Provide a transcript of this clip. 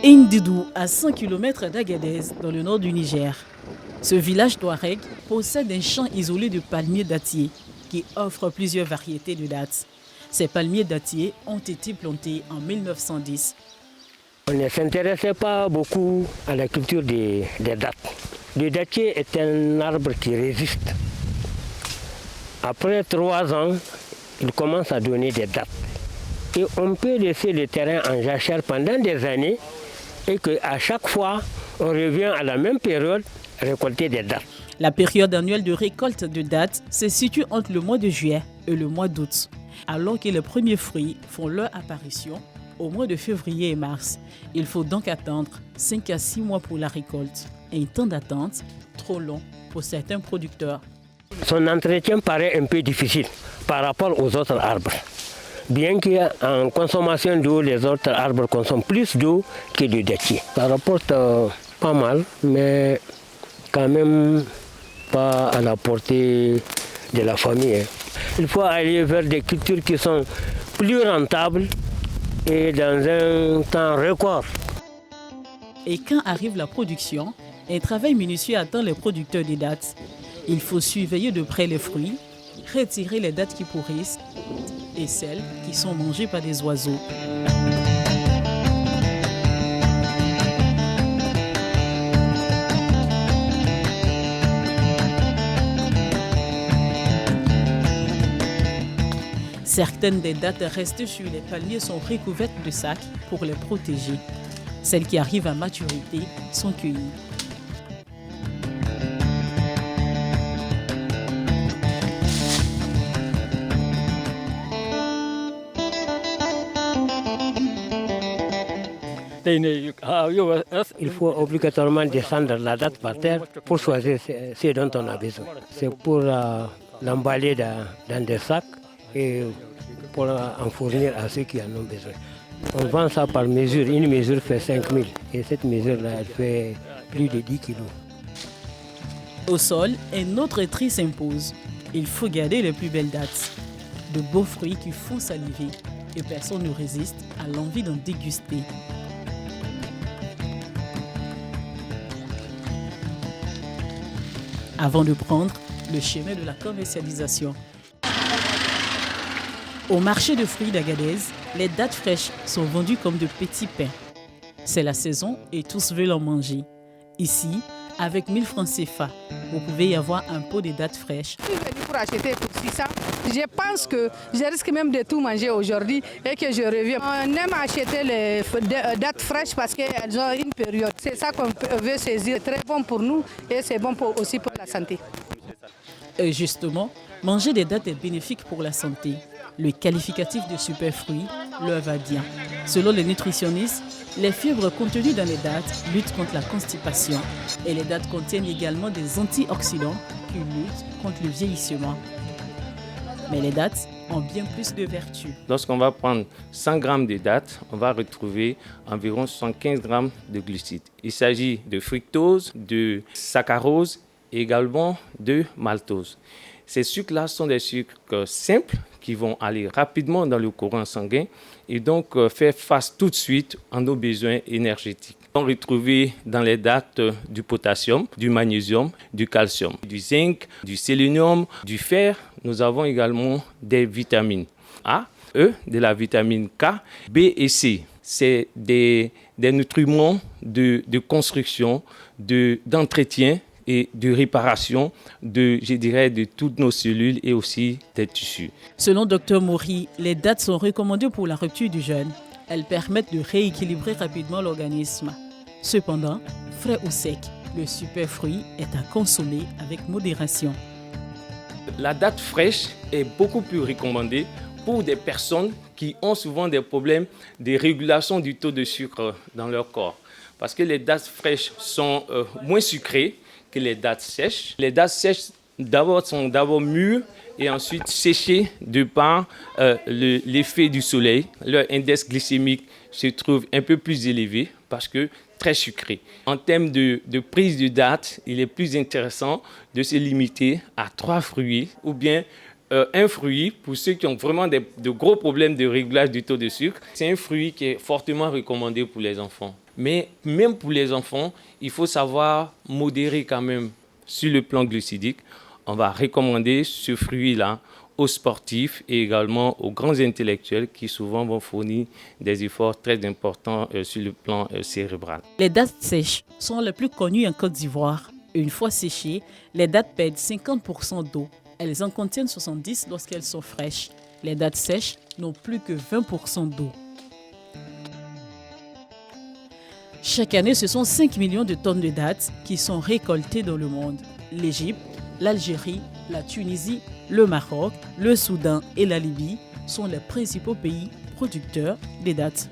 Ndidou, à 100 km d'Agadez, dans le nord du Niger. Ce village touareg possède un champ isolé de palmiers dattiers qui offre plusieurs variétés de dattes. Ces palmiers dattiers ont été plantés en 1910. On ne s'intéressait pas beaucoup à la culture des dattes. Le dattier est un arbre qui résiste. Après 3 ans, il commence à donner des dattes. Et on peut laisser le terrain en jachère pendant des années et qu'à chaque fois, on revient à la même période récolter des dattes. La période annuelle de récolte de dattes se situe entre le mois de juillet et le mois d'août, alors que les premiers fruits font leur apparition au mois de février et mars. Il faut donc attendre 5 à 6 mois pour la récolte. Un temps d'attente trop long pour certains producteurs. Son entretien paraît un peu difficile par rapport aux autres arbres. Bien qu'en consommation d'eau, les autres arbres consomment plus d'eau que le dattier. Ça rapporte pas mal, mais quand même pas à la portée de la famille. Il faut aller vers des cultures qui sont plus rentables et dans un temps record. Et quand arrive la production, un travail minutieux attend les producteurs des dattes. Il faut surveiller de près les fruits, retirer les dattes qui pourrissent et celles qui sont mangées par des oiseaux. Certaines des dattes restées sur les palmiers sont recouvertes de sacs pour les protéger. Celles qui arrivent à maturité sont cueillies. Il faut obligatoirement descendre la datte par terre pour choisir ce dont on a besoin. C'est pour l'emballer dans des sacs et pour en fournir à ceux qui en ont besoin. On vend ça par mesure. Une mesure fait 5 000 et cette mesure-là, elle fait plus de 10 kilos. Au sol, un autre tri s'impose. Il faut garder les plus belles dattes. De beaux fruits qui font saliver et personne ne résiste à l'envie d'en déguster. Avant de prendre le chemin de la commercialisation. Au marché de fruits d'Agadez, les dattes fraîches sont vendues comme de petits pains. C'est la saison et tous veulent en manger. Ici, avec 1000 francs CFA, vous pouvez y avoir un pot de dattes fraîches. Je suis venue pour acheter pour 600. Je pense que je risque même de tout manger aujourd'hui et que je reviens. On aime acheter les dattes fraîches parce qu'elles ont une période. C'est ça qu'on veut saisir. C'est très bon pour nous et c'est bon aussi pour la santé. Et justement, manger des dattes est bénéfique pour la santé. Le qualificatif de superfruit leur va bien. Selon les nutritionnistes, les fibres contenues dans les dattes luttent contre la constipation. Et les dattes contiennent également des antioxydants qui luttent contre le vieillissement. Mais les dattes ont bien plus de vertus. Lorsqu'on va prendre 100 grammes de dattes, on va retrouver environ 75 grammes de glucides. Il s'agit de fructose, de saccharose et également de maltose. Ces sucres-là sont des sucres simples qui vont aller rapidement dans le courant sanguin et donc faire face tout de suite à nos besoins énergétiques. On retrouve dans les dattes du potassium, du magnésium, du calcium, du zinc, du sélénium, du fer. Nous avons également des vitamines A, E, de la vitamine K, B et C. C'est des nutriments de construction, d'entretien et de réparation de toutes nos cellules et aussi des tissus. Selon Dr Mori, les dattes sont recommandées pour la rupture du jeûne. Elles permettent de rééquilibrer rapidement l'organisme. Cependant, frais ou sec, le superfruit est à consommer avec modération. La date fraîche est beaucoup plus recommandée pour des personnes qui ont souvent des problèmes de régulation du taux de sucre dans leur corps. Parce que les dattes fraîches sont moins sucrées que les dattes sèches. Les dattes sèches sont d'abord mûres et ensuite séchées de par l'effet du soleil. Leur index glycémique se trouve un peu plus élevé parce que très sucré. En termes de prise de dattes, il est plus intéressant de se limiter à 3 fruits ou bien un fruit, pour ceux qui ont vraiment de gros problèmes de réglage du taux de sucre, c'est un fruit qui est fortement recommandé pour les enfants. Mais même pour les enfants, il faut savoir modérer quand même sur le plan glucidique. On va recommander ce fruit-là aux sportifs et également aux grands intellectuels qui souvent vont fournir des efforts très importants sur le plan cérébral. Les dattes sèches sont les plus connues en Côte d'Ivoire. Une fois séchées, les dattes perdent 50% d'eau. Elles en contiennent 70 lorsqu'elles sont fraîches. Les dattes sèches n'ont plus que 20% d'eau. Chaque année, ce sont 5 millions de tonnes de dattes qui sont récoltées dans le monde. L'Égypte, l'Algérie, la Tunisie, le Maroc, le Soudan et la Libye sont les principaux pays producteurs des dattes.